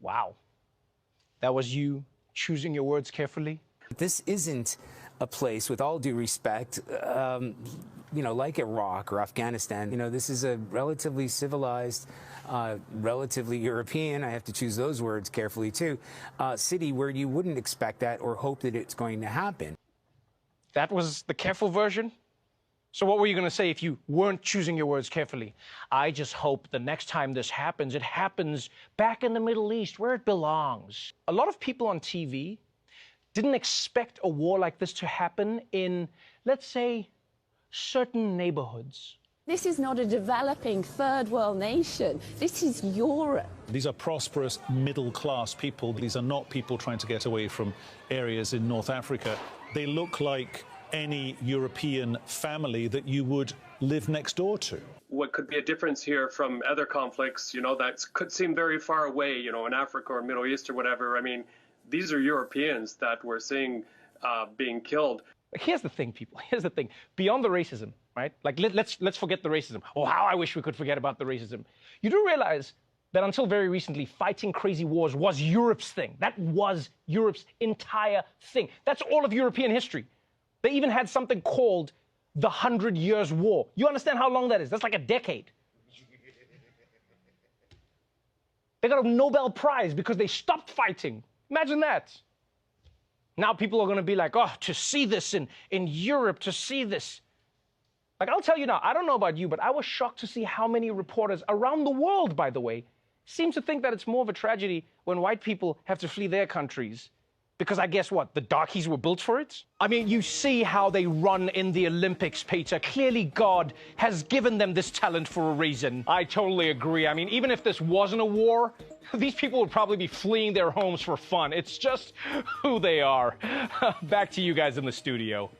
Wow. That was you choosing your words carefully? This isn't a place, with all due respect, like Iraq or Afghanistan. This is a relatively civilized, relatively European, I have to choose those words carefully too, city where you wouldn't expect that or hope that it's going to happen. That was the careful version? So what were you going to say if you weren't choosing your words carefully? I just hope the next time this happens, it happens back in the Middle East where it belongs. A lot of people on TV didn't expect a war like this to happen in, let's say, certain neighborhoods. This is not a developing third world nation. This is Europe. These are prosperous middle-class people. These are not people trying to get away from areas in North Africa. They look like any European family that you would live next door to. What could be a difference here from other conflicts, that could seem very far away, in Africa or Middle East or whatever. I mean, these are Europeans that we're seeing being killed. Here's the thing, people. Here's the thing. Beyond the racism, right? Like, let's forget the racism. Oh, how I wish we could forget about the racism. You do realize that until very recently, fighting crazy wars was Europe's thing. That was Europe's entire thing. That's all of European history. They even had something called the 100 Years' War. You understand how long that is? That's like a decade. They got a Nobel Prize because they stopped fighting. Imagine that. Now people are going to be like, oh, to see this in Europe, to see this. Like, I'll tell you now, I don't know about you, but I was shocked to see how many reporters around the world, by the way, seem to think that it's more of a tragedy when white people have to flee their countries. Because I guess what, the darkies were built for it? I mean, you see how they run in the Olympics, Peter. Clearly God has given them this talent for a reason. I totally agree. I mean, even if this wasn't a war, these people would probably be fleeing their homes for fun. It's just who they are. Back to you guys in the studio.